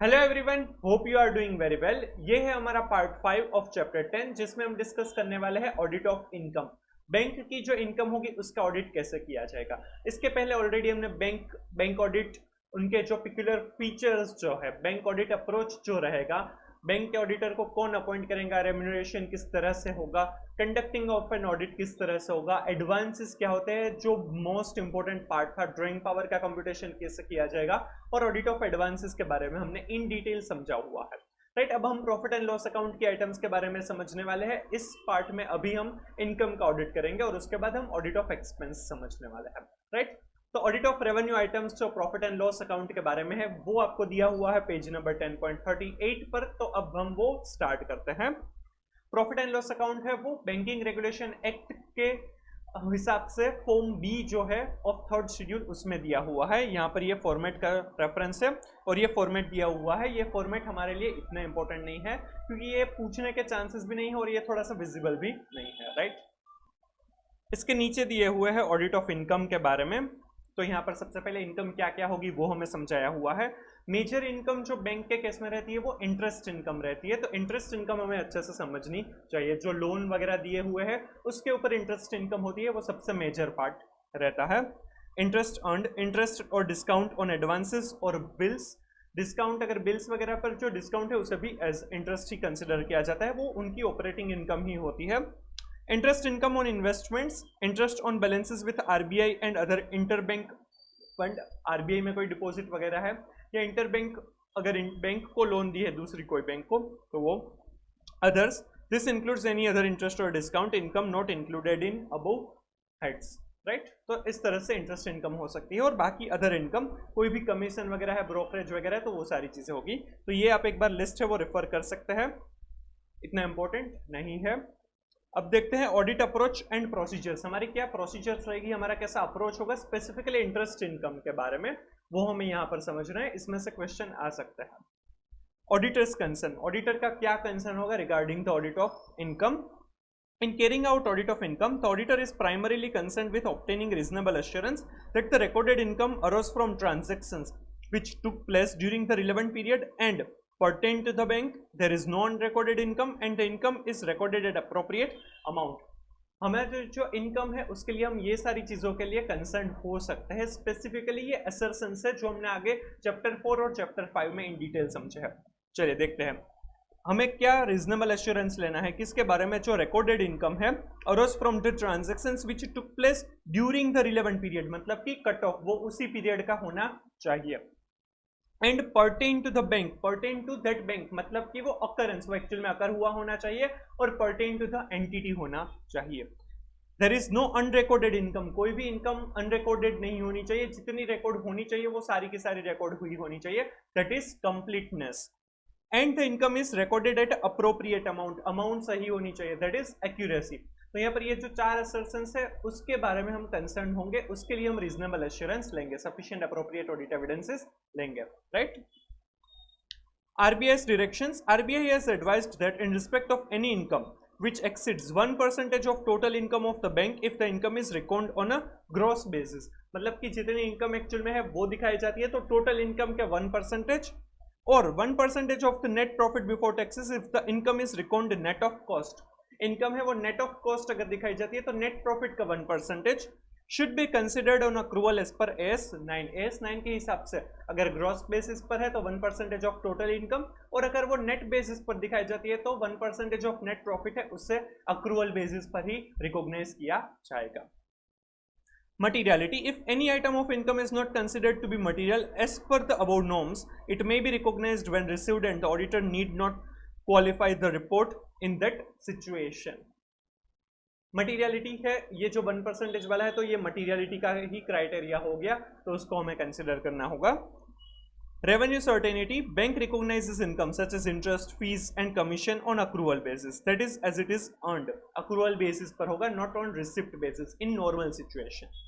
Hello everyone, hope you are doing very well. ये है हमारा पार्ट 5 ऑफ चैप्टर 10 जिसमें हम डिस्कस करने वाले हैं ऑडिट ऑफ इनकम। बैंक की जो इनकम होगी उसका ऑडिट कैसे किया जाएगा। इसके पहले ऑलरेडी हमने बैंक ऑडिट, उनके जो पिक्युलर फीचर्स जो है, बैंक ऑडिट अप्रोच जो रहेगा, बैंक के ऑडिटर को कौन अपॉइंट करेगा, रेम्यूनरेशन किस तरह से होगा, कंडक्टिंग ऑफ एन ऑडिट किस तरह से होगा, एडवांसेस क्या होते हैं, जो मोस्ट इंपॉर्टेंट पार्ट था, ड्राइंग पावर का कंप्यूटेशन कैसे किया जाएगा, और ऑडिट ऑफ एडवांसेस के बारे में हमने इन डिटेल समझा हुआ है। राइट, अब हम प्रॉफिट एंड लॉस अकाउंट के आइटम्स के बारे में समझने वाले हैं। इस पार्ट में अभी हम इनकम का ऑडिट करेंगे और उसके बाद हम ऑडिट ऑफ एक्सपेंस समझने वाले हैं। राइट, तो ऑडिट ऑफ रेवेन्यू आइटम्स जो प्रॉफिट एंड लॉस अकाउंट के बारे में है वो आपको दिया हुआ है पेज नंबर 10.38 पर। तो अब हम वो स्टार्ट करते हैं। प्रॉफिट एंड लॉस अकाउंट है वो बैंकिंग रेगुलेशन एक्ट के हिसाब से फॉर्म बी जो है ऑफ थर्ड शेड्यूल उसमें दिया हुआ है। यहाँ पर ये फॉर्मेट का रेफरेंस है और ये फॉर्मेट दिया हुआ है। ये फॉर्मेट हमारे लिए इतना इंपॉर्टेंट नहीं है क्योंकि ये पूछने के चांसेस भी नहीं है और ये थोड़ा सा विजिबल भी नहीं है। राइट, इसके नीचे दिए हुए है ऑडिट ऑफ इनकम के बारे में। तो यहाँ पर सबसे पहले इनकम क्या क्या होगी वो हमें समझाया हुआ है। मेजर इनकम जो बैंक के केस में रहती है वो इंटरेस्ट इनकम रहती है। तो इंटरेस्ट इनकम हमें अच्छे से समझनी चाहिए। जो लोन वगैरह दिए हुए हैं उसके ऊपर इंटरेस्ट इनकम होती है, वो सबसे मेजर पार्ट रहता है। इंटरेस्ट अर्न्ड, इंटरेस्ट और डिस्काउंट ऑन एडवांसेस और बिल्स। डिस्काउंट, अगर बिल्स वगैरह पर जो डिस्काउंट है उसे भी एज इंटरेस्ट ही कंसिडर किया जाता है, वो उनकी ऑपरेटिंग इनकम ही होती है। Interest income on investments, interest on balances with RBI and other interbank fund. RBI में कोई डिपॉजिट वगैरह है या इंटरबैंक अगर बैंक को लोन दी है दूसरी कोई बैंक को तो वो। Others, this includes any other interest और discount income not included in above heads. Right, तो इस तरह से इंटरेस्ट इनकम हो सकती है। और बाकी अदर इनकम, कोई भी कमीशन वगैरह है, ब्रोकरेज वगैरह है, तो वो सारी चीजें होगी। तो ये आप एक बार लिस्ट है वो रेफर कर सकते हैं, इतना इंपॉर्टेंट नहीं है। अब देखते हैं ऑडिट अप्रोच एंड प्रोसीजर्स। हमारी क्या प्रोसीजर्स रहेगी, हमारा कैसा अप्रोच होगा स्पेसिफिकली इंटरेस्ट इनकम के बारे में, वो हमें यहाँ पर समझ रहे हैं। इसमें से क्वेश्चन आ सकता है। ऑडिटर्स कंसर्न, ऑडिटर का क्या कंसर्न होगा regarding the audit of income. In carrying out audit of income, the auditor is primarily concerned with obtaining reasonable assurance that the recorded income arose from transactions which took place during the relevant period and pertain to the bank. There is no unrecorded income and the income is recorded at appropriate amount. हमें जो income है उसके लिए हम ये सारी चीजों के लिए कंसर्न हो सकते हैं। स्पेसिफिकली ये असर्शन है जो हमने आगे चैप्टर 4 और चैप्टर 5 में इन डिटेल समझे हैं। चलिए देखते हैं हमें क्या रीजनेबल एश्योरेंस लेना है, किसके बारे में। जो रिकॉर्डेड इनकम है arrows from the transactions which took place during the relevant period, मतलब कि कट ऑफ वो उसी पीरियड का होना चाहिए। And pertain to the bank, pertain to that bank मतलब कि वो अकरेंस, वो एक्चुअल में अकर हुआ होना चाहिए, और पर्टेन टू द एंटिटी होना चाहिए। There is no unrecorded income, कोई भी इनकम अनरिकॉर्डेड नहीं होनी चाहिए। जितनी रिकॉर्ड होनी चाहिए वो सारी की सारी रिकॉर्ड हुई होनी चाहिए। That is completeness. And the income is recorded at appropriate amount, amount सही होनी चाहिए, दैट इज एक्यूरेसी। तो यहाँ पर ये जो चार असर्शंस है उसके बारे में हम कंसर्न होंगे, उसके लिए हम रीजनेबल एश्योरेंस लेंगे, सफिशिएंट अप्रोप्रिएट ऑडिट एविडेंसेस लेंगे। Right, RBI's directions. RBI has advised that in respect of any income which exceeds 1% of total income of the bank, if the income is reckoned on a gross basis, मतलब कि जितनी income actual में है वो दिखाई जाती है, तो टोटल इनकम के 1% और 1% of the net profit before taxes if the income is record net of cost. Income है वो नेट ऑफ कॉस्ट अगर दिखाई जाती है तो नेट प्रॉफिट का 1% should be considered on accrual as per AS9। AS9 के हिसाब से अगर ग्रॉस बेसिस पर है तो 1% ऑफ टोटल इनकम, और अगर वो नेट बेसिस पर दिखाई जाती है तो 1% ऑफ नेट प्रॉफिट है उससे अक्रूवल बेसिस पर ही रिकॉग्नाइज किया जाएगा। Materiality. If any item of income is not considered to be material as per the above norms, it may be recognized when received and the auditor need not qualify the report in that situation. Materiality है ये जो 1% वाला है, तो ये materiality का ही criteria हो गया, तो उसको हमें कंसिडर करना होगा। Revenue certainty, bank recognises income such as interest, fees and commission on accrual basis, that is as it is earned, accrual basis पर होगा, not on receipt basis in normal situation.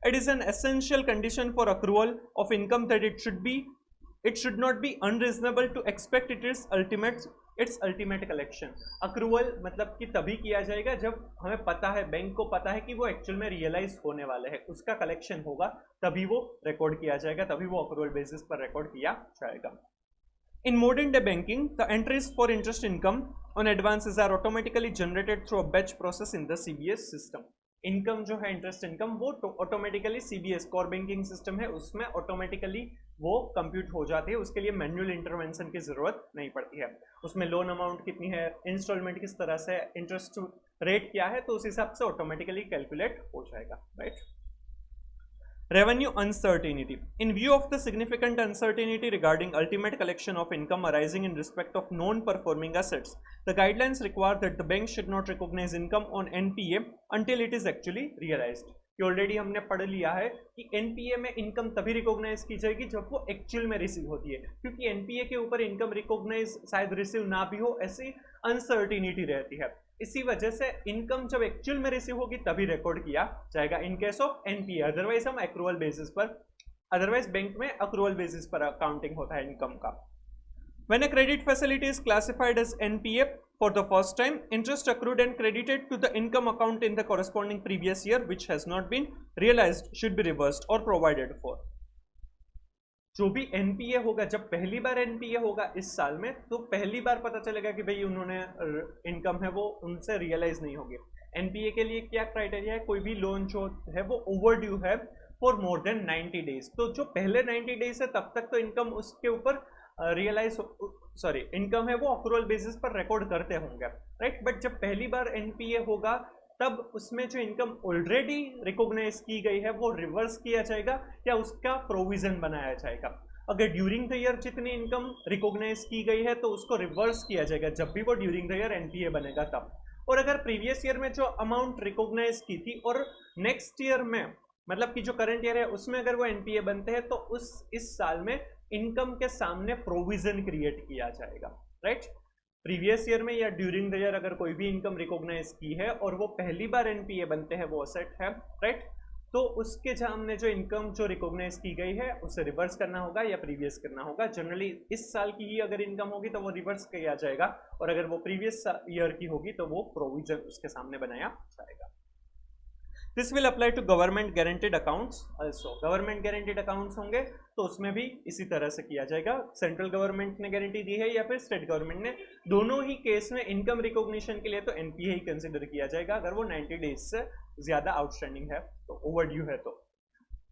It is an essential condition for accrual of income that it should not be unreasonable to expect its ultimate collection. accrual मतलब कि तभी किया जाएगा जब हमें पता है, बैंक को पता है कि वो एक्चुअल में रियलाइज होने वाले हैं, उसका कलेक्शन होगा, तभी वो रिकॉर्ड किया जाएगा, तभी वो accrual बेसिस पर रिकॉर्ड किया जाएगा। In modern day banking, the entries for interest income on advances are automatically generated through a batch process in the CBS system. Income जो है इंटरेस्ट इनकम वो automatically CBS core banking system है उसमें automatically वो compute हो जाती है, उसके लिए मैनुअल इंटरवेंशन की जरूरत नहीं पड़ती है। उसमें लोन अमाउंट कितनी है, इंस्टॉलमेंट किस तरह से, इंटरेस्ट रेट क्या है, तो उस हिसाब से ऑटोमेटिकली कैलकुलेट हो जाएगा, right. Revenue uncertainty. In view of the significant uncertainty regarding ultimate collection of income arising in respect of non-performing assets, the guidelines require that the bank should not recognize income on NPA until it is actually realized. कि already हमने पढ़ लिया है कि NPA में income तभी recognise की जाएगी जब वो एक्चुअल में रिसीव होती है, क्योंकि एनपीए के ऊपर इनकम रिकॉग्नाइज शायद रिसीव ना भी हो, ऐसी अनसर्टिनिटी रहती है। इसी वजह से इनकम जब एक्चुअल में रिसीव होगी तभी रिकॉर्ड किया जाएगा इन केस ऑफ एनपीए, अदरवाइज हम एक्रूअल बेसिस पर, अदरवाइज बैंक में एक्रूअल बेसिस पर अकाउंटिंग होता है इनकम का। When a credit facility is classified as NPA for the first time, interest accrued and credited to the income account in the corresponding previous year which has not been realized should be reversed or provided for. जो भी NPA होगा, जब पहली बार NPA होगा इस साल में, तो पहली बार पता चलेगा कि भाई उन्होंने इनकम है वो उनसे रियलाइज नहीं होगी। एनपीए के लिए क्या क्राइटेरिया है, कोई भी लोन जो है वो ओवरड्यू है फॉर मोर देन 90 डेज, तो जो पहले 90 डेज है तब तक तो इनकम उसके ऊपर रियलाइज इनकम है वो अक्रूअल बेसिस पर रिकॉर्ड करते होंगे, राइट। बट जब पहली बार एनपीए होगा तब उसमें जो इनकम ऑलरेडी रिकॉग्नाइज की गई है वो रिवर्स किया जाएगा या उसका प्रोविजन बनाया जाएगा। अगर ड्यूरिंग द ईयर जितनी इनकम रिकॉग्नाइज की गई है तो उसको रिवर्स किया जाएगा जब भी वो ड्यूरिंग द ईयर एनपीए बनेगा तब। और अगर प्रीवियस ईयर में जो अमाउंट रिकॉग्नाइज की थी और नेक्स्ट ईयर में, मतलब कि जो करंट ईयर है उसमें अगर वो एनपीए बनते हैं तो इस साल में इनकम के सामने प्रोविजन क्रिएट किया जाएगा, राइट। प्रीवियस ईयर में या ड्यूरिंग द ईयर अगर कोई भी इनकम रिकॉग्नाइज की है और वो पहली बार एनपीए बनते हैं, वो असेट है, राइट, तो उसके सामने जो इनकम जो रिकॉग्नाइज की गई है उसे रिवर्स करना होगा या प्रीवियस करना होगा। जनरली इस साल की ही अगर इनकम होगी तो वो रिवर्स किया जाएगा और अगर वो प्रीवियस ईयर की होगी तो वो प्रोविजन उसके सामने बनाया जाएगा। This will apply to government guaranteed accounts also. Government guaranteed accounts होंगे तो उसमें भी इसी तरह से किया जाएगा। सेंट्रल गवर्नमेंट ने गारंटी दी है या फिर स्टेट गवर्नमेंट ने, दोनों ही केस में इनकम रिकॉग्निशन के लिए तो एनपीए ही कंसिडर किया जाएगा अगर वो 90 डेज से ज्यादा आउटस्टैंडिंग है, तो ओवरड्यू है तो।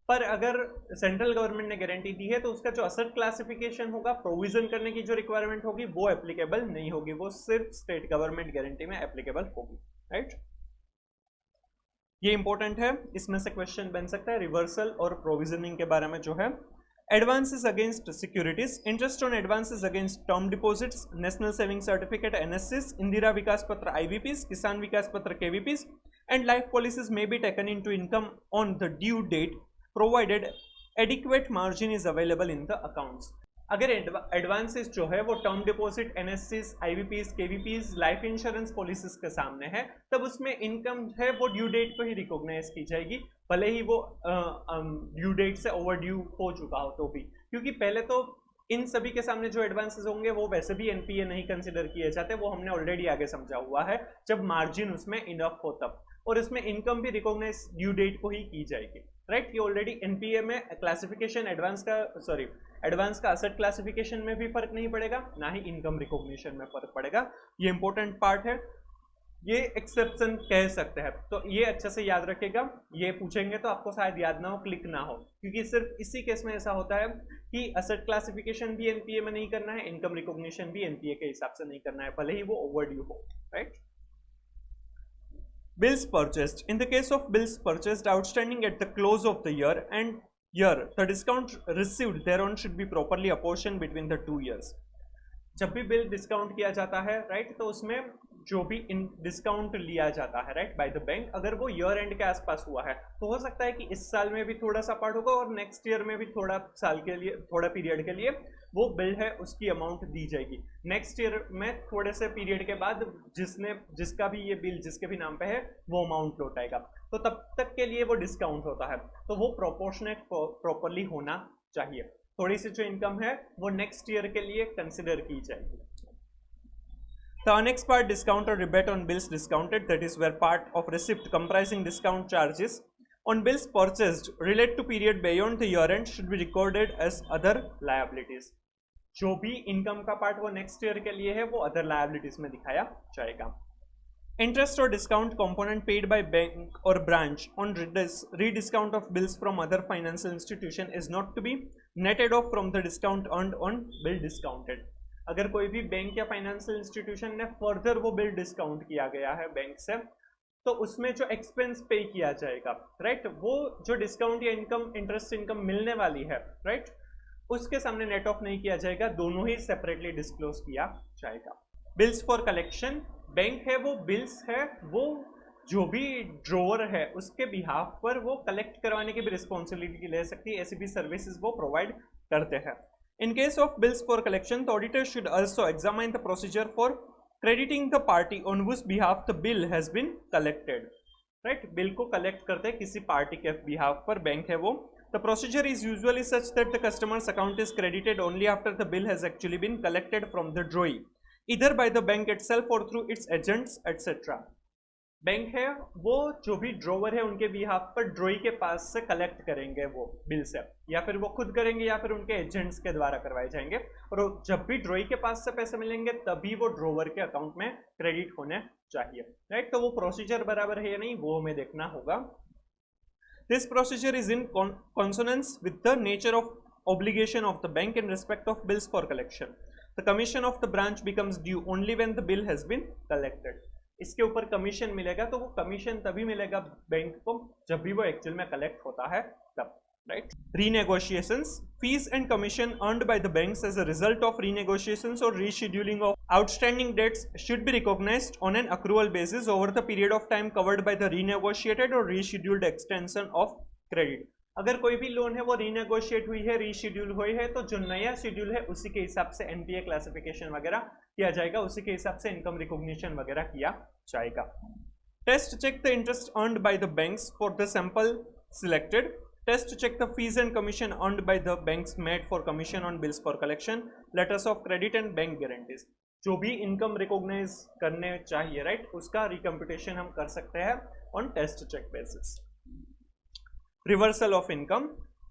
पर अगर सेंट्रल गवर्नमेंट ने गारंटी दी है तो उसका जो असेट क्लासिफिकेशन होगा, प्रोविजन करने की जो रिक्वायरमेंट होगी वो एप्लीकेबल नहीं होगी, वो सिर्फ स्टेट गवर्नमेंट गारंटी में एप्लीकेबल होगी, राइट। ये इंपॉर्टेंट है, इसमें से क्वेश्चन बन सकता है रिवर्सल और प्रोविजनिंग के बारे में जो है। Advances against securities, interest on advances against term deposits, national saving certificate NSCs, Indira Vikas Patra IVPs, Kisan Vikas Patra KVPs and life policies may be taken into income on the due date provided adequate margin is available in the accounts. अगर advances जो है वो term deposit, NSCs, IVPs, KVPs, life insurance policies के सामने है, तब उसमें income है वो ड्यू डेट को ही रिकॉग्नाइज की जाएगी, भले ही वो ड्यू डेट से ओवर ड्यू हो चुका हो तो भी, क्योंकि पहले तो इन सभी के सामने जो एडवांसेस होंगे वो वैसे भी एनपीए नहीं कंसिडर किए जाते, वो हमने ऑलरेडी आगे समझा हुआ है, जब मार्जिन उसमें इनफ हो तब। और इसमें इनकम भी रिकॉग्नाइज ड्यू डेट को ही की जाएगी, राइट। ये ऑलरेडी एनपीए में क्लासिफिकेशन एडवांस का असेट क्लासिफिकेशन में भी फर्क नहीं पड़ेगा, ना ही इनकम रिकॉग्निशन में फर्क पड़ेगा। ये इंपॉर्टेंट पार्ट है, ये एक्सेप्शन कह सकते हैं, तो ये अच्छे से याद रखेगा। ये पूछेंगे तो आपको शायद याद ना हो, क्लिक ना हो, क्योंकि सिर्फ इसी केस में ऐसा होता है कि असेट क्लासिफिकेशन भी एनपीए में नहीं करना है, इनकम रिकॉग्निशन भी एनपीए के हिसाब से नहीं करना है, भले ही वो ओवरड्यू हो, right. Bills purchased. In the case of bills purchased outstanding at the close of the year and year, the discount received thereon should be properly apportioned between the 2 years. जब भी बिल डिस्काउंट किया जाता है, right, तो उसमें जो भी इन discount लिया जाता है, राइट, बाय द बैंक, अगर वो ईयर एंड के आसपास हुआ है तो हो सकता है कि इस साल में भी थोड़ा सा पार्ट होगा और नेक्स्ट ईयर में भी थोड़ा साल के लिए, थोड़ा पीरियड के लिए वो बिल है उसकी अमाउंट दी जाएगी। नेक्स्ट ईयर में थोड़े से पीरियड के बाद जिसका भी ये बिल जिसके भी नाम पे है वो अमाउंट लौट आएगा, तो तब तक के लिए वो डिस्काउंट होता है, तो वो प्रोपोर्शनेट प्रॉपरली होना चाहिए। थोड़ी सी जो इनकम है वो नेक्स्ट ईयर के लिए कंसिडर की जाएगी। The annexed part discount or rebate on bills discounted, that is where part of receipt comprising discount charges on bills purchased relate to period beyond the year end, should be recorded as other liabilities. जो भी income का part वो next year के लिए है वो other liabilities में दिखाया जाएगा। Interest or discount component paid by bank or branch on rediscount of bills from other financial institution is not to be netted off from the discount earned on bill discounted। अगर कोई भी bank या financial institution ने further वो bill discount किया गया है bank से, तो उसमें जो एक्सपेंस पे किया जाएगा, राइट, वो जो डिस्काउंट या इनकम, इंटरेस्ट इनकम मिलने वाली है, राइट, उसके सामने नेट ऑफ नहीं किया जाएगा, दोनों ही सेपरेटली डिस्क्लोज किया जाएगा। बिल्स फॉर कलेक्शन, बैंक है वो बिल्स है वो जो भी ड्रोवर है उसके बिहाफ पर वो कलेक्ट करवाने की भी रिस्पॉन्सिबिलिटी ले सकती है, ऐसी भी सर्विसेज वो प्रोवाइड करते हैं। In case of bills for collection, the auditor should also examine the procedure for crediting the party on which behalf the bill has been collected, right, bill को कलेक्ट करते हैं किसी पार्टी के behalf पर bank है वो। The procedure is usually such that the customer's account is credited only after the bill has actually been collected from the drawee, either by the bank itself or through its agents etc। Bank है वो जो भी drawer है उनके behalf पर ड्रॉई के पास से collect करेंगे वो बिल से, या फिर वो खुद करेंगे या फिर उनके एजेंट्स के द्वारा करवाए जाएंगे, और जब भी ड्रॉई के पास से पैसे मिलेंगे तभी वो ड्रोवर के अकाउंट में क्रेडिट होने चाहिए, राइट। तो वो प्रोसीजर बराबर है या नहीं वो हमें देखना होगा। This procedure is in consonance with the nature of obligation of the bank in respect of bills for collection. The commission of the branch becomes due only when the bill has been collected। इसके ऊपर commission मिलेगा तो वो commission तभी मिलेगा bank को जब भी वो एक्चुअल में कलेक्ट होता है तब, right. Renegotiations, fees and commission earned by the banks as a result of renegotiations or rescheduling of outstanding debts should be recognized on an accrual basis over the period of time covered by the renegotiated or rescheduled extension of credit। अगर कोई भी loan है वो renegotiate हुई है, reschedule हुई है, तो जो नया शेड्यूल है उसी के हिसाब से एनपीए क्लासिफिकेशन वगैरह किया जाएगा, उसी के हिसाब से इनकम रिकॉग्निशन वगैरह किया जाएगा। Test check the interest earned by the banks for the sample selected. Test check the fees and commission earned by the banks made for commission on bills for collection, letters of credit and bank guarantees. जो भी income recognise करने चाहिए, right, उसका रिकम्प्यूटेशन हम कर सकते हैं on test check basis. Reversal of income,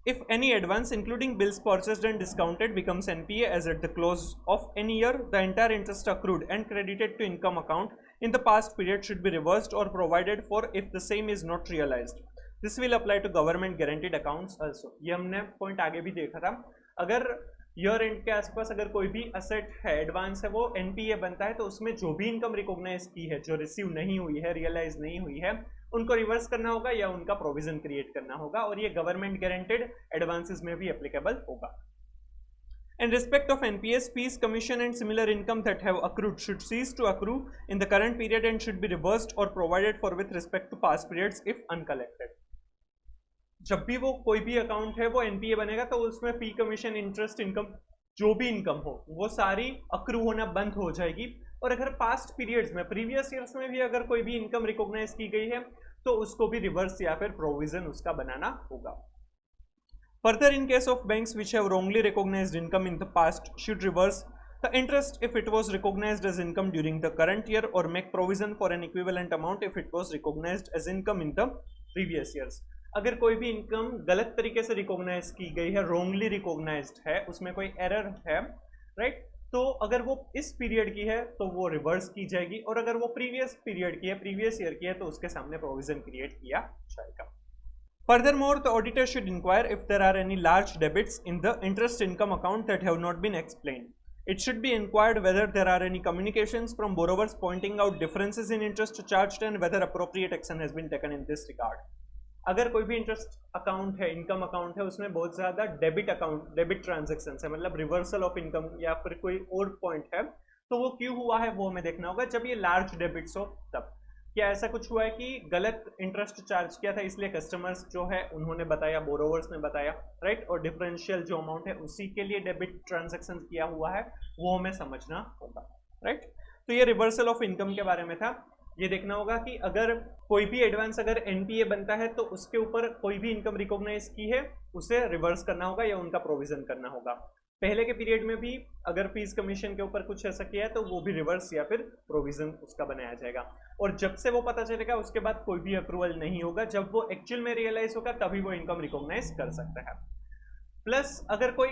if any advance including bills purchased and discounted becomes NPA as at the close of any year, the entire interest accrued and credited to income account in the past period should be reversed or provided for if the same is not realized। This will apply to government guaranteed accounts also। ये हमने point आगे भी देखा था, अगर year and के आसपास अगर कोई भी असेट है, एडवांस है, वो एनपीए बनता है तो उसमें जो भी इनकम रिकॉग्नाइज की है, जो रिसीव नहीं हुई है, रियलाइज नहीं हुई है, उनको रिवर्स करना होगा या उनका प्रोविजन क्रिएट करना होगा, और ये गवर्नमेंट गारंटेड एडवांसेस में भी एप्लीकेबल होगा। In respect of NPS, fees, commission and similar income that have accrued should cease to accrue in the current period and should be reversed or provided for with respect to past periods if uncollected। जब भी वो कोई भी account है वो NPA बनेगा तो उसमें फी, कमीशन, इंटरेस्ट इनकम, जो भी इनकम हो वो सारी अक्रू होना बंद हो जाएगी, और अगर पास्ट पीरियड्स में, प्रीवियस ईयर्स में भी अगर कोई भी इनकम रिकॉग्नाइज की गई है तो उसको भी रिवर्स या फिर प्रोविजन उसका बनाना होगा। Further, in case of banks which have wrongly recognized income in the past should reverse the interest if it was recognized as income during the current year or make provision for an equivalent amount if it was recognized as income in the previous years। अगर कोई भी income गलत तरीके से recognise की गई है, wrongly recognized है, उसमें कोई एरर है, राइट, तो अगर वो इस पीरियड की है तो वो रिवर्स की जाएगी, और अगर वो प्रीवियस पीरियड की है, प्रीवियस ईयर की है, तो उसके सामने प्रोविजन क्रिएट किया जाएगा। Furthermore, the auditor should inquire if there are any large debits in the interest income account that have not been explained। It should be inquired whether there are any communications from borrowers pointing out differences in interest charged and whether appropriate action has been taken in this regard। अगर कोई भी interest account है, income account है, उसमें बहुत ज़्यादा debit account, debit transaction है, मतलब रिवर्सल ऑफ इनकम या फिर कोई और पॉइंट है, तो वो क्यों हुआ है वो हमें देखना होगा। जब ये लार्ज डेबिट्स हो तब क्या ऐसा कुछ हुआ है कि गलत इंटरेस्ट चार्ज किया था इसलिए कस्टमर्स जो है उन्होंने बताया, बोरोवर्स ने बताया, राइट, और डिफरेंशियल जो अमाउंट है उसी के लिए डेबिट ट्रांजेक्शन किया हुआ है, वो हमें समझना होगा, राइट। तो ये रिवर्सल ऑफ इनकम के बारे में था। ये देखना होगा कि अगर कोई भी एडवांस अगर एनपीए बनता है तो उसके ऊपर कोई भी इनकम रिकॉग्नाइज की है उसे रिवर्स करना होगा या उनका प्रोविजन करना होगा। पहले के पीरियड में भी अगर फीस कमीशन के ऊपर कुछ ऐसा किया है तो वो भी रिवर्स या फिर प्रोविजन उसका बनाया जाएगा, और जब से वो पता चलेगा उसके बाद कोई भी अप्रूवल नहीं होगा, जब वो एक्चुअल में रियलाइज होगा तभी वो इनकम रिकॉग्नाइज कर सकता है। प्लस अगर कोई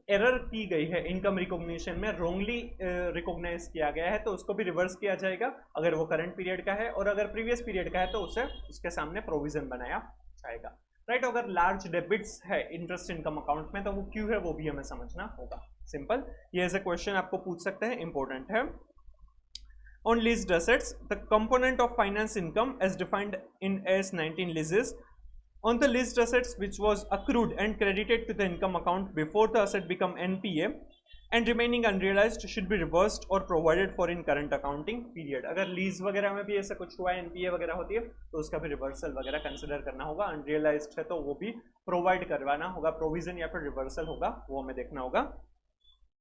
एरर की गई है इनकम रिकॉग्निशन में, रोंगली रिकॉग्नाइज किया गया है, तो उसको भी रिवर्स किया जाएगा अगर वो करंट पीरियड का है, और अगर प्रीवियस पीरियड का है तो उसे उसके सामने प्रोविजन बनाया जाएगा, राइट। अगर लार्ज डेबिट्स है इंटरेस्ट इनकम अकाउंट में तो वो क्यों है वो भी हमें समझना होगा। सिंपल, ये एज ए क्वेश्चन आपको पूछ सकते हैं, इंपॉर्टेंट है। On leased assets, the component of finance income as defined in AS 19 leases on the leased assets which was accrued and credited to the income account before the asset become NPA and remaining unrealized should be reversed or provided for in current accounting period। अगर lease वगैरह में भी ऐसा कुछ हुआ है, NPA वगैरह होती है, तो उसका भी रिवर्सल वगैरह कंसिडर करना होगा। अनरियलाइज्ड है तो वो भी प्रोवाइड करवाना होगा, प्रोविजन या फिर रिवर्सल होगा, वो हमें देखना होगा।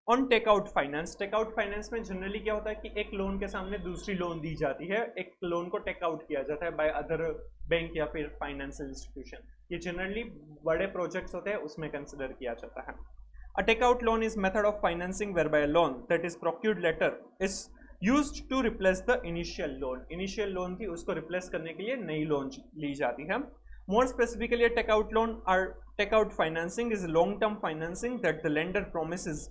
On takeout finance, takeout finance में जनरली क्या होता है कि एक लोन के सामने दूसरी लोन दी जाती है, एक लोन को टेकआउट किया जाता है बाय अदर बैंक या फिर फाइनेंशियल इंस्टीट्यूशन। ये जनरली बड़े प्रोजेक्ट्स होते हैं उसमें कंसिडर किया जाता है। A takeout loan is method of financing whereby loan that is procured later is used to replace the initial loan. Initial loan थी उसको रिप्लेस करने के लिए नई लोन ली जाती है। More specifically, a takeout loan or takeout financing is long-term financing that the lender promises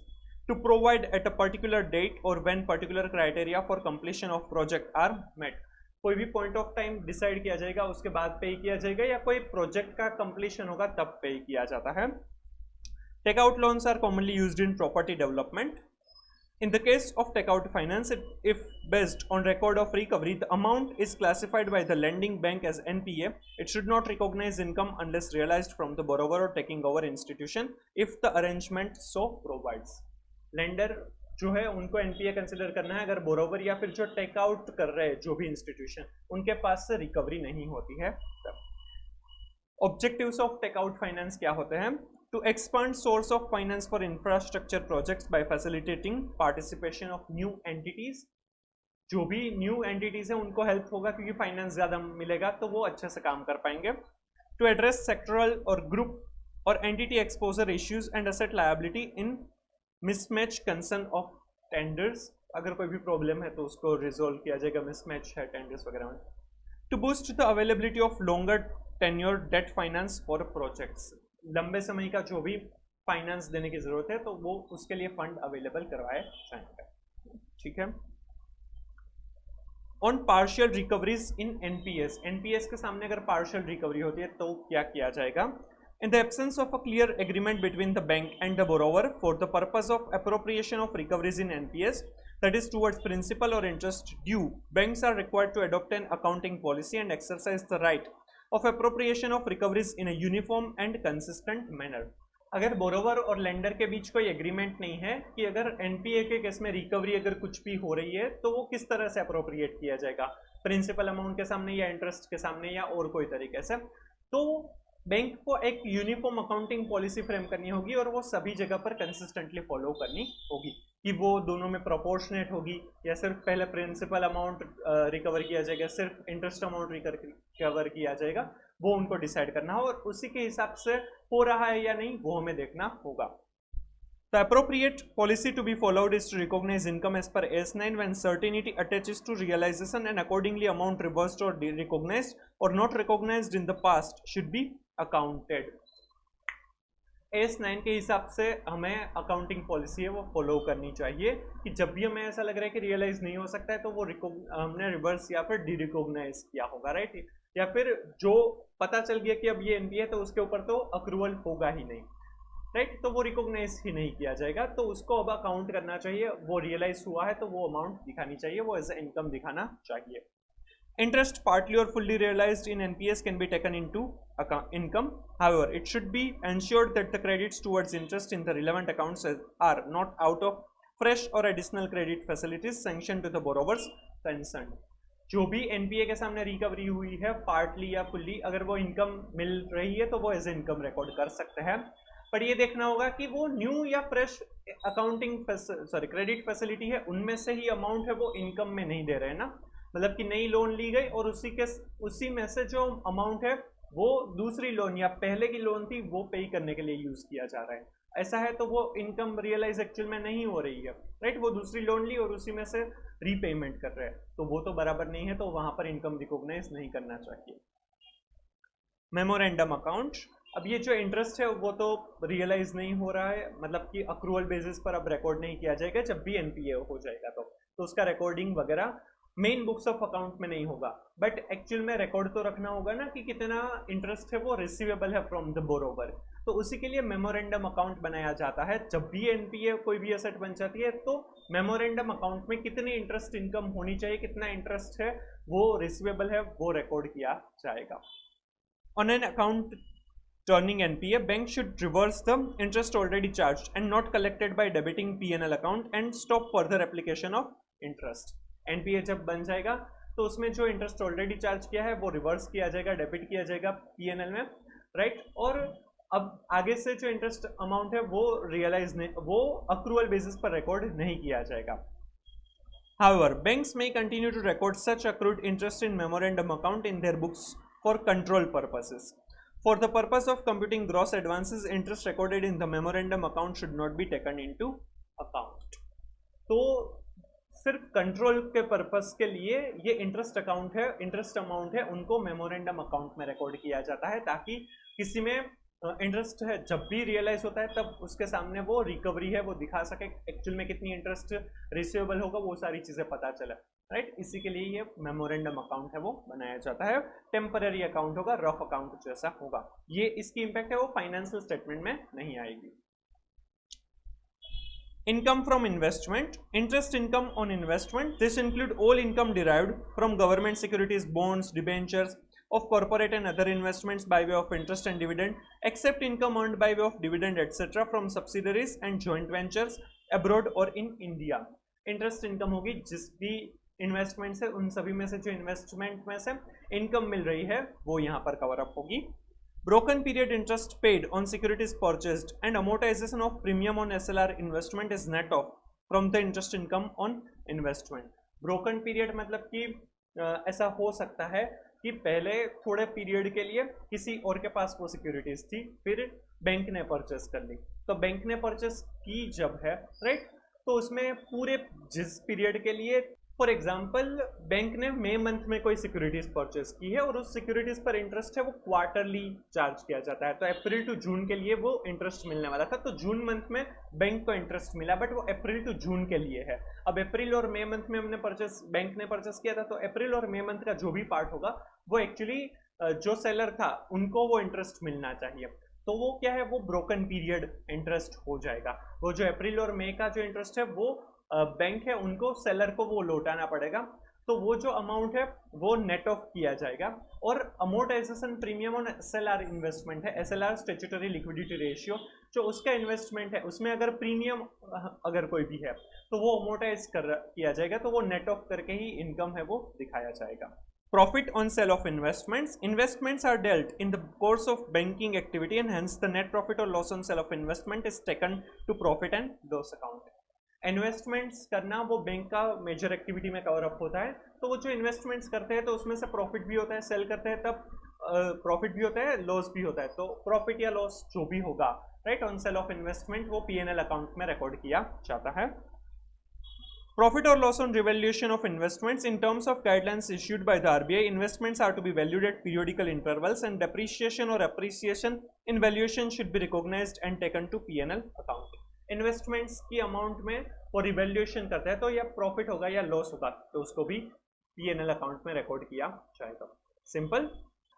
to provide at a particular date or when particular criteria for completion of project are met। कोई भी point of time decide किया जाएगा, उसके बाद पे किया जाएगा, या कोई प्रोजेक्ट का कंप्लीशन होगा तब पे किया जाता है। Takeout loans are commonly used in property development. In the case of takeout finance, if based on record of recovery, the amount is classified by the lending bank as NPA. It should not recognize income unless realized from the borrower or taking over institution if the arrangement so provides। Lender जो है उनको NPA consider करना है अगर borrower या फिर जो Takeout कर रहे हैं जो भी इंस्टीट्यूशन, उनके पास से रिकवरी नहीं होती है तब। ऑब्जेक्टिव्स ऑफ टेकआउट फाइनेंस क्या होते हैं? To expand source of finance for infrastructure projects by facilitating participation of new entities. जो भी न्यू एंटिटीज है उनको हेल्प होगा क्योंकि फाइनेंस ज्यादा मिलेगा तो वो अच्छे से काम कर पाएंगे। टू एड्रेस सेक्टरल और ग्रुप और entity exposure issues and asset liability in mismatch concern of tenders. अगर कोई भी प्रॉब्लम है तो उसको रिजोल्व किया जाएगा, मिसमैच है टेंडर्स वगैरह में। To boost the availability of longer tenure debt finance for projects. लंबे समय का जो भी फाइनेंस देने की जरूरत है तो वो उसके लिए फंड अवेलेबल करवाए जाएंगे। ठीक है। On partial recoveries in NPS, NPS के सामने अगर पार्शियल रिकवरी होती है तो क्या किया जाएगा? In the absence of a clear agreement between the bank and the borrower for the purpose of appropriation of recoveries in NPS, that is towards principal or interest due, banks are required to adopt an accounting policy and exercise the right of appropriation of recoveries in a uniform and consistent manner। अगर borrower और lender के बीच कोई agreement नहीं है कि अगर NPA के case में रिकवरी अगर कुछ भी हो रही है तो वो किस तरह से अप्रोप्रिएट किया जाएगा, प्रिंसिपल अमाउंट के सामने या इंटरेस्ट के सामने या और कोई तरीके से, तो बैंक को एक यूनिफॉर्म अकाउंटिंग पॉलिसी फ्रेम करनी होगी और वो सभी जगह पर कंसिस्टेंटली फॉलो करनी होगी कि वो दोनों में प्रोपोर्शनेट होगी या सिर्फ पहले प्रिंसिपल अमाउंट रिकवर किया जाएगा, सिर्फ इंटरेस्ट अमाउंट रिकवर किया जाएगा, वो उनको डिसाइड करना हो और उसी के हिसाब से हो रहा है या नहीं वो हमें देखना होगा। The appropriate policy to be followed is to recognize income as per S9 when certainty attaches to realization and accordingly amount reversed or recognized or not recognized in the past should be accounted। S9 के हिसाब से हमें accounting policy है वो follow करनी चाहिए कि जब भी हमें ऐसा लग रहा है कि रियलाइज नहीं हो सकता है तो वो हमने रिवर्स या फिर डी रिकॉग्नाइज किया होगा, राइट। या फिर जो पता चल गया कि अब ये एनपीए है तो उसके ऊपर तो अक्रूवल होगा ही नहीं, राइट, तो वो रिकॉग्नाइज ही नहीं किया जाएगा, तो उसको अब अकाउंट करना चाहिए। वो रियलाइज हुआ है तो वो अमाउंट दिखानी चाहिए, वो एज ए इनकम दिखाना चाहिए। Interest partly or fully realized in NPS can be taken into income. However, it should be ensured that the credits towards interest in the relevant accounts are not out of fresh or additional credit facilities sanctioned to the borrowers concerned। जो भी NPA के सामने recovery हुई है partly या fully, अगर वो income मिल रही है तो वो एज ए इनकम रिकॉर्ड कर सकते हैं, पर ये देखना होगा कि वो न्यू या फ्रेश अकाउंटिंग क्रेडिट फैसिलिटी है उनमें से ही अमाउंट है वो इनकम में नहीं दे रहे हैं ना, मतलब कि नई लोन ली गई और उसी में से जो अमाउंट है वो दूसरी लोन या पहले की लोन थी वो पे करने के लिए यूज किया जा रहा है, ऐसा है तो वो इनकम रियलाइज एक्चुअल में नहीं हो रही है, राइट। वो दूसरी लोन ली और उसी में से रीपेमेंट कर रहे हैं तो वो तो बराबर नहीं है, तो वहां पर इनकम रिकॉग्नाइज नहीं करना चाहिए। मेमोरेंडम अकाउंट, अब ये जो इंटरेस्ट है वो तो रियलाइज नहीं हो रहा है, मतलब कि अक्रूवल बेसिस पर अब रिकॉर्ड नहीं किया जाएगा, जब भी एनपीए हो जाएगा तो उसका रिकॉर्डिंग वगैरह मेन बुक्स ऑफ अकाउंट में नहीं होगा, बट एक्चुअल में रिकॉर्ड तो रखना होगा ना कि कितना इंटरेस्ट है वो रिसीवेबल है फ्रॉम द बोरोवर। तो उसी के लिए मेमोरेंडम अकाउंट बनाया जाता है। जब भी एनपीए कोई भी एसेट बन जाती है तो मेमोरेंडम अकाउंट में कितनी इंटरेस्ट इनकम होनी चाहिए, कितना इंटरेस्ट है वो रिसीवेबल है, वो रिकॉर्ड किया जाएगा। On an account turning NPA, bank should reverse the interest already charged and not collected by debiting P&L account and stop further application of interest. NPA जब बन जाएगा तो उसमें जो इंटरेस्ट ऑलरेडी चार्ज किया है वो रिवर्स किया जाएगा, डेबिट किया जाएगा P&L में, राइट। और अब आगे से जो इंटरेस्ट अमाउंट है वो रियलाइज नहीं, वो अक्रूवल बेसिस पर रिकॉर्ड नहीं किया जाएगा। However, banks may continue to record such accrued interest in memorandum account in their books for control purposes. For the purpose of computing gross advances, interest recorded in the memorandum account should not be taken into account. तो सिर्फ control के purpose के लिए ये interest account है, interest amount है, उनको memorandum account में रिकॉर्ड किया जाता है ताकि किसी में इंटरेस्ट है जब भी रियलाइज होता है तब उसके सामने वो रिकवरी है वो दिखा सके, एक्चुअल में कितनी इंटरेस्ट रिसीवेबल होगा वो सारी चीजें पता चले, राइट। इसी के लिए ये मेमोरेंडम अकाउंट है वो बनाया जाता है। टेम्पररी अकाउंट होगा, रफ अकाउंट जैसा होगा। ये इसकी इंपैक्ट है वो फाइनेंशियल स्टेटमेंट में नहीं आएगी। Income from investment, interest income on investment. This include all income derived from government securities, bonds, debentures of corporate and other investments by way of interest and dividend, except income earned by way of dividend etc. from subsidiaries and joint ventures abroad or in India. Interest income होगी जिस भी investment से, उन सभी में से जो investment में से इनकम मिल रही है वो यहाँ पर कवर अप होगी। Broken period interest paid on securities purchased and amortization of premium on SLR investment is net off from the interest income on investment. Broken period मतलब कि ऐसा हो सकता है कि पहले थोड़े पीरियड के लिए किसी और के पास वो सिक्योरिटीज थी, फिर बैंक ने परचेस कर ली, तो बैंक ने परचेस की जब है, राइट, तो उसमें पूरे जिस पीरियड के लिए, फॉर एग्जाम्पल बैंक ने मई मंथ में कोई सिक्योरिटीज परचेस की है और उस सिक्योरिटीज पर इंटरेस्ट है वो क्वार्टरली चार्ज किया जाता है, तो अप्रैल टू जून के लिए वो इंटरेस्ट मिलने वाला था, तो जून मंथ में बैंक को इंटरेस्ट मिला, बट वो अप्रैल टू जून के लिए है। अब अप्रैल और मई मंथ में हमने बैंक ने परचेस किया था, तो अप्रैल और मई मंथ का जो भी पार्ट होगा वो एक्चुअली जो सेलर था उनको वो इंटरेस्ट मिलना चाहिए, तो वो क्या है, वो ब्रोकन पीरियड इंटरेस्ट हो जाएगा। वो जो अप्रैल और मई का जो इंटरेस्ट है वो बैंक है उनको सेलर को वो लौटाना पड़ेगा, तो वो जो अमाउंट है वो नेट ऑफ किया जाएगा। और amortisation premium on SLR investment है, एसएलआर स्टैट्यूटरी लिक्विडिटी रेशियो, जो उसका इन्वेस्टमेंट है उसमें अगर प्रीमियम अगर कोई भी है तो वो अमोर्टाइज किया जाएगा, तो वो नेट ऑफ करके ही इनकम है वो दिखाया जाएगा। Profit on sale of investments. Investments are dealt in the course of banking activity and hence the net profit or loss on sale of investment is taken to profit and loss account. Investments करना वो bank का major activity में cover up होता है, तो वो जो investments करते हैं तो उसमें से प्रॉफिट भी होता है, सेल करते हैं तब प्रॉफिट भी होता है, लॉस भी होता है, तो प्रॉफिट या लॉस जो भी होगा, right, on sale of investment वो P&L अकाउंट में रिकॉर्ड किया जाता है। Profit or loss on revaluation of investments. In terms of guidelines issued by the RBI, investments are to be valued at periodical intervals and depreciation or appreciation in valuation should be recognized and taken to P&L account. Investments की amount में वो revaluation करता है, तो या profit होगा या loss होगा तो उसको भी P&L अकाउंट में रिकॉर्ड किया जाएगा। सिंपल,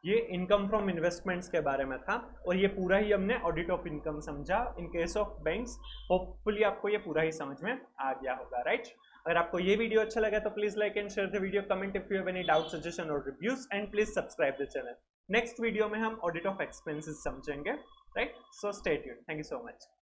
ये इनकम फ्रॉम इन्वेस्टमेंट्स के बारे में था और ये पूरा ही हमने ऑडिट ऑफ इनकम समझा इन केस ऑफ बैंक्स। होपफुली आपको ये पूरा ही समझ में आ गया होगा, राइट। अगर आपको ये वीडियो अच्छा लगा तो please like and share the video, comment if you have any doubt, suggestion और reviews and please subscribe the channel. Next video में हम ऑडिट ऑफ एक्सपेंसेस समझेंगे, right, so stay tuned. Thank you so much.